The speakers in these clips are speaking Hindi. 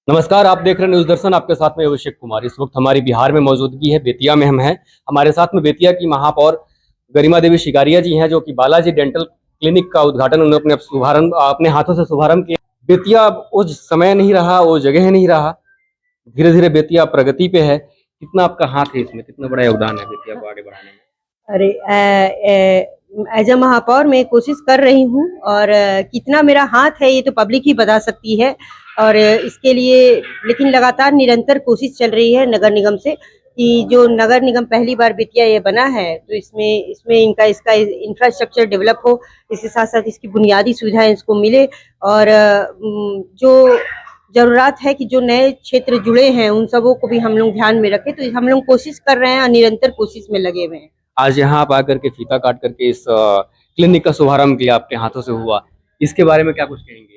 नमस्कार, आप देख रहे हैं न्यूज दर्शन। आपके साथ में अभिषेक कुमार। इस वक्त हमारी बिहार में मौजूदगी है, बेतिया में हम हैं। हमारे साथ में बेतिया की महापौर गरिमा देवी शिकारिया जी हैं, जो कि बालाजी डेंटल क्लिनिक का उद्घाटन उन्होंने अपने हाथों से शुभारंभ किया। बेतिया वो समय नहीं रहा, वो जगह नहीं रहा। धीरे धीरे बेतिया प्रगति पे है। कितना आपका हाथ है इसमें, कितना बड़ा योगदान है बेतिया को आगे बढ़ाने में? अरे एज अ महापौर मैं कोशिश कर रही हूँ और कितना मेरा हाथ है ये तो पब्लिक ही बता सकती है। और इसके लिए लेकिन लगातार निरंतर कोशिश चल रही है नगर निगम से कि जो नगर निगम पहली बार बेतिया ये बना है तो इसमें इसमें इसका इंफ्रास्ट्रक्चर डेवलप हो, इसके साथ साथ इसकी बुनियादी सुविधाएं इसको मिले। और जो जरूरत है कि जो नए क्षेत्र जुड़े हैं उन सबों को भी हम लोग ध्यान में रखें, तो हम लोग कोशिश कर रहे हैं और निरंतर कोशिश में लगे हुए हैं। आज यहाँ आप आकर के फीता काट करके इस क्लिनिक का शुभारंभ किया, आपके हाथों से हुआ। इसके बारे में क्या कुछ कहेंगे आप?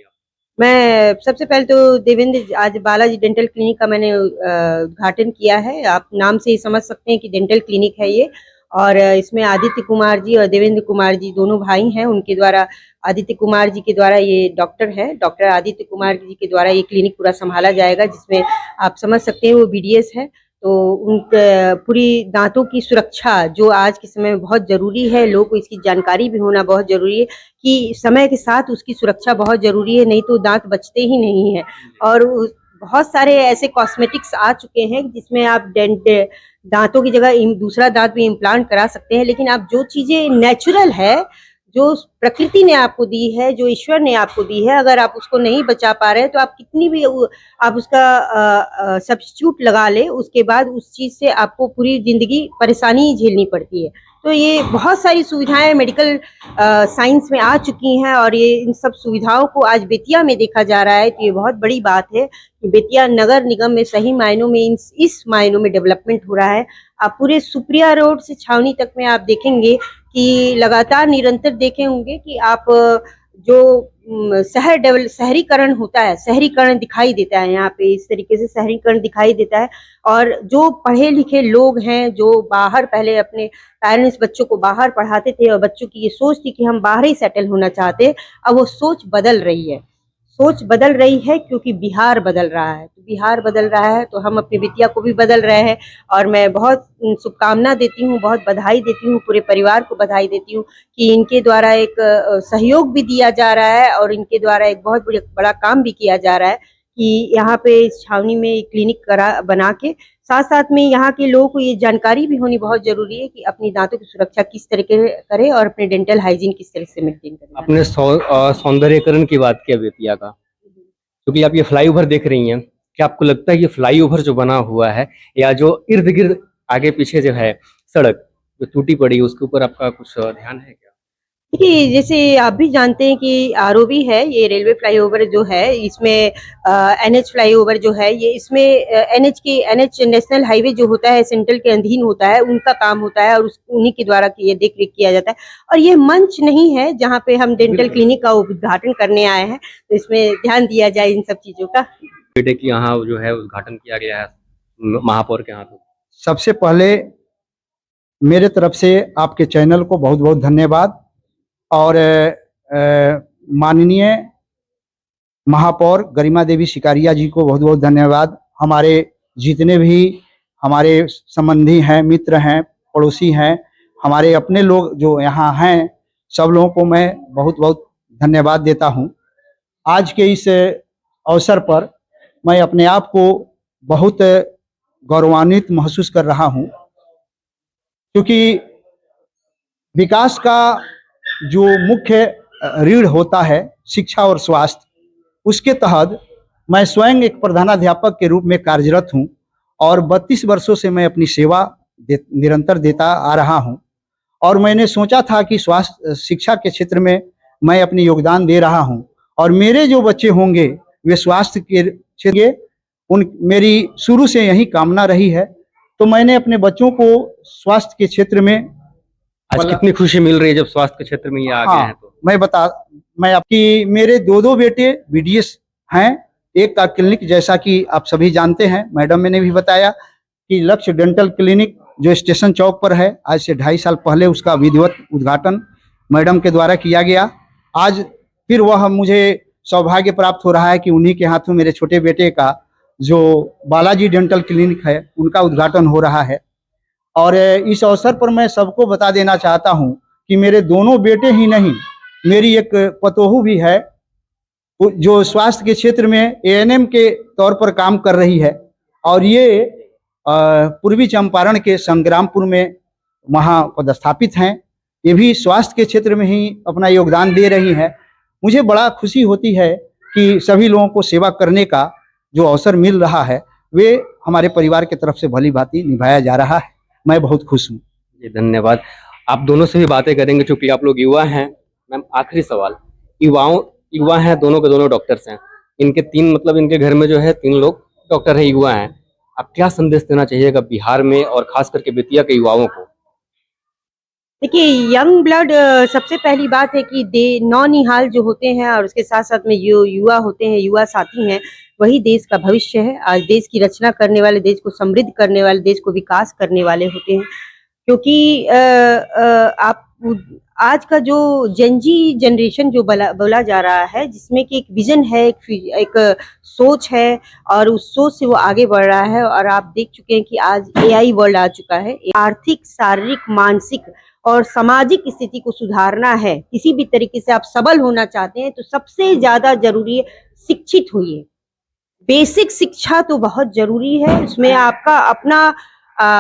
मैं सबसे पहले तो देवेंद्र आज बालाजी डेंटल क्लिनिक का मैंने उद्घाटन किया है। आप नाम से ही समझ सकते हैं कि डेंटल क्लिनिक है ये। और इसमें आदित्य कुमार जी और देवेंद्र कुमार जी दोनों भाई हैं, उनके द्वारा आदित्य कुमार जी के द्वारा ये डॉक्टर है, डॉक्टर आदित्य कुमार जी के द्वारा ये क्लिनिक पूरा संभाला जाएगा, जिसमें आप समझ सकते हैं वो बीडीएस है। तो उन पूरी दांतों की सुरक्षा जो आज के समय में बहुत जरूरी है, लोगों को इसकी जानकारी भी होना बहुत जरूरी है कि समय के साथ उसकी सुरक्षा बहुत जरूरी है, नहीं तो दांत बचते ही नहीं है। और बहुत सारे ऐसे कॉस्मेटिक्स आ चुके हैं जिसमें आप दांतों की जगह दूसरा दांत भी इम्प्लांट करा सकते हैं, लेकिन आप जो चीजें नेचुरल है, जो प्रकृति ने आपको दी है, जो ईश्वर ने आपको दी है, अगर आप उसको नहीं बचा पा रहे हैं तो आप कितनी भी आप उसका सब्स्टिट्यूट लगा ले, उसके बाद उस चीज से आपको पूरी जिंदगी परेशानी झेलनी पड़ती है। तो ये बहुत सारी सुविधाएं मेडिकल साइंस में आ चुकी हैं और ये इन सब सुविधाओं को आज बेतिया में देखा जा रहा है, तो ये बहुत बड़ी बात है कि बेतिया नगर निगम में सही मायनों में इस मायनों में डेवलपमेंट हो रहा है। आप पूरे सुप्रिया रोड से छावनी तक में आप देखेंगे कि लगातार निरंतर देखे होंगे कि आप जो शहरीकरण होता है, शहरीकरण दिखाई देता है यहाँ पे, इस तरीके से शहरीकरण दिखाई देता है। और जो पढ़े लिखे लोग हैं, जो बाहर पहले अपने पेरेंट्स बच्चों को बाहर पढ़ाते थे और बच्चों की ये सोच थी कि हम बाहर ही सेटल होना चाहते हैं, अब वो सोच बदल रही है। सोच बदल रही है क्योंकि बिहार बदल रहा है। तो बिहार बदल रहा है तो हम अपनी बेतिया को भी बदल रहे हैं। और मैं बहुत शुभकामना देती हूँ, बहुत बधाई देती हूँ, पूरे परिवार को बधाई देती हूँ कि इनके द्वारा एक सहयोग भी दिया जा रहा है और इनके द्वारा एक बहुत बड़ा काम भी किया जा रहा है कि यहाँ पे इस छावनी में क्लिनिक बना के साथ साथ में यहाँ के लोगों को ये जानकारी भी होनी बहुत जरूरी है कि अपनी दांतों की सुरक्षा किस तरीके करे और अपने डेंटल हाइजीन किस तरह से मेंटेन करें। अपने सौंदर्यकरण की बात किया बेतिया का, क्योंकि आप ये फ्लाईओवर देख रही हैं, क्या आपको लगता है ये फ्लाईओवर जो बना हुआ है या जो इर्द गिर्द आगे पीछे जो है सड़क जो टूटी पड़ी है, उसके ऊपर आपका कुछ ध्यान है क्या? देखिए, जैसे आप भी जानते हैं कि आरओबी है, ये रेलवे फ्लाईओवर जो है, इसमें एनएच फ्लाईओवर जो है, ये इसमें एनएच नेशनल हाईवे जो होता है सेंट्रल के अधीन होता है, उनका काम होता है और उन्हीं के द्वारा ये देख रेख किया जाता है। और ये मंच नहीं है जहाँ पे हम डेंटल क्लिनिक का उद्घाटन करने आए हैं, तो इसमें ध्यान दिया जाए इन सब चीजों का। बेटे की यहाँ जो है उद्घाटन किया गया है महापौर के हाथों। सबसे पहले मेरे तरफ से आपके चैनल को बहुत बहुत धन्यवाद और माननीय महापौर गरिमा देवी शिकारिया जी को बहुत बहुत धन्यवाद। हमारे जितने भी हमारे संबंधी हैं, मित्र हैं, पड़ोसी हैं, हमारे अपने लोग जो यहाँ हैं, सब लोगों को मैं बहुत बहुत धन्यवाद देता हूँ। आज के इस अवसर पर मैं अपने आप को बहुत गौरवान्वित महसूस कर रहा हूँ, क्योंकि विकास का जो मुख्य रीढ़ होता है शिक्षा और स्वास्थ्य, उसके तहत मैं स्वयं एक प्रधानाध्यापक के रूप में कार्यरत हूं और 32 वर्षों से मैं अपनी सेवा निरंतर देता आ रहा हूं। और मैंने सोचा था कि स्वास्थ्य शिक्षा के क्षेत्र में मैं अपनी योगदान दे रहा हूं और मेरे जो बच्चे होंगे वे स्वास्थ्य के क्षेत्र मेरी शुरू से यही कामना रही है। तो मैंने अपने बच्चों को स्वास्थ्य के क्षेत्र में आज कितनी खुशी मिल रही है जब स्वास्थ्य के क्षेत्र में ये आ गए हैं। तो मैं आपकी मेरे दो बेटे बीडीएस हैं। एक का क्लिनिक जैसा कि आप सभी जानते हैं, मैडम ने भी बताया कि लक्ष्य डेंटल क्लिनिक जो स्टेशन चौक पर है, आज से 2.5 साल पहले उसका विधिवत उद्घाटन मैडम के द्वारा किया गया। आज फिर वह मुझे सौभाग्य प्राप्त हो रहा है कि उन्हीं के हाथों मेरे छोटे बेटे का जो बालाजी डेंटल क्लिनिक है उनका उद्घाटन हो रहा है। और इस अवसर पर मैं सबको बता देना चाहता हूं कि मेरे दोनों बेटे ही नहीं, मेरी एक पतोहू भी है जो स्वास्थ्य के क्षेत्र में एएनएम के तौर पर काम कर रही है। और ये पूर्वी चंपारण के संग्रामपुर में वहाँ पदस्थापित हैं। ये भी स्वास्थ्य के क्षेत्र में ही अपना योगदान दे रही हैं। मुझे बड़ा खुशी होती है कि सभी लोगों को सेवा करने का जो अवसर मिल रहा है वे हमारे परिवार की तरफ से भली भांति निभाया जा रहा है। मैं बहुत खुश हूँ। जी धन्यवाद। आप दोनों से भी बातें करेंगे चूंकि आप लोग युवा हैं। मैम आखिरी सवाल, युवा हैं, दोनों के दोनों डॉक्टर्स हैं, इनके तीन मतलब इनके घर में जो है 3 लोग डॉक्टर हैं, युवा हैं। आप क्या संदेश देना चाहिएगा बिहार में और खास करके बेतिया के युवाओं को? देखिए, यंग ब्लड सबसे पहली बात है कि नौनिहाल जो होते हैं और उसके साथ साथ में जो युवा होते हैं, युवा साथी हैं, वही देश का भविष्य है। आज देश की रचना करने वाले, देश को समृद्ध करने वाले, देश को विकास करने वाले होते हैं। क्योंकि आप आज का जो जेनजी जनरेशन जो बोला जा रहा है, जिसमें कि एक विजन है, एक सोच है और उस सोच से वो आगे बढ़ रहा है। और आप देख चुके हैं कि आज एआई वर्ल्ड आ चुका है। आर्थिक, शारीरिक, मानसिक और सामाजिक स्थिति को सुधारना है, किसी भी तरीके से आप सबल होना चाहते हैं तो सबसे ज्यादा जरूरी है शिक्षित होइए। बेसिक शिक्षा तो बहुत जरूरी है, उसमें आपका अपना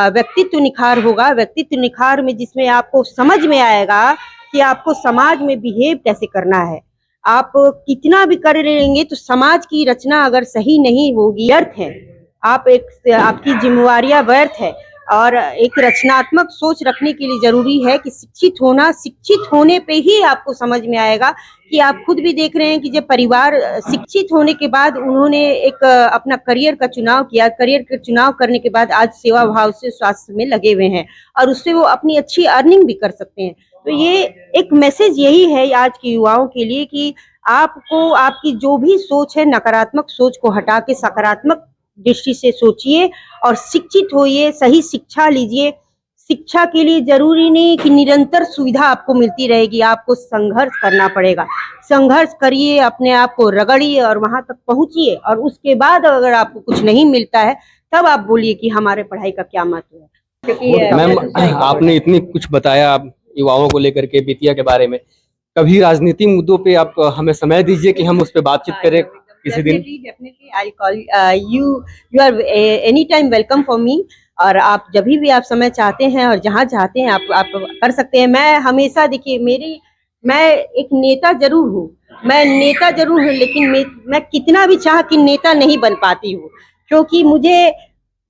व्यक्तित्व निखार होगा। व्यक्तित्व निखार में जिसमें आपको समझ में आएगा कि आपको समाज में बिहेव कैसे करना है। आप कितना भी कर लेंगे तो समाज की रचना अगर सही नहीं होगी, व्यर्थ है। आपकी जिम्मेवारियां व्यर्थ है। और एक रचनात्मक सोच रखने के लिए जरूरी है कि शिक्षित होने पे ही आपको समझ में आएगा कि आप खुद भी देख रहे हैं कि जब परिवार शिक्षित होने के बाद उन्होंने एक अपना करियर का चुनाव किया, करियर का चुनाव करने के बाद आज सेवा भाव से स्वास्थ्य में लगे हुए हैं और उससे वो अपनी अच्छी अर्निंग भी कर सकते हैं। तो ये एक मैसेज यही है आज के युवाओं के लिए कि आपको आपकी जो भी सोच है, नकारात्मक सोच को हटा के सकारात्मक दृष्टि से सोचिए और शिक्षित होइए, सही शिक्षा लीजिए। शिक्षा के लिए जरूरी नहीं कि निरंतर सुविधा आपको मिलती रहेगी, आपको संघर्ष करना पड़ेगा। संघर्ष करिए, अपने आप को रगड़िए और वहां तक पहुंचिए। और उसके बाद अगर आपको कुछ नहीं मिलता है तब आप बोलिए कि हमारे पढ़ाई का क्या महत्व है। क्योंकि मैम आपने इतनी कुछ बताया आप युवाओं को लेकर के, बेतिया के बारे में। कभी राजनीति मुद्दों पे आप हमें समय दीजिए कि हम उस पर बातचीत करें किसी दिन। Definitely, I'll call you. You are anytime welcome for me. और आप जब भी आप समय चाहते हैं और जहाँ चाहते हैं आप कर सकते हैं। मैं हमेशा देखिए मैं एक नेता जरूर हूँ, लेकिन मैं कितना भी चाह कि नेता नहीं बन पाती हूँ, क्योंकि मुझे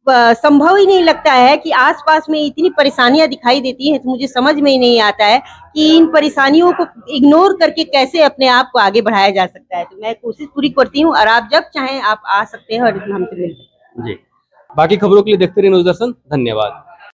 संभव ही नहीं लगता है कि आसपास में इतनी परेशानियां दिखाई देती हैं तो मुझे समझ में ही नहीं आता है कि इन परेशानियों को इग्नोर करके कैसे अपने आप को आगे बढ़ाया जा सकता है। तो मैं कोशिश पूरी करती हूँ और आप जब चाहें आप आ सकते हैं और हमसे मिल सकते हैं। जी, बाकी खबरों के लिए देखते रहिए न्यूज़ दर्शन। धन्यवाद।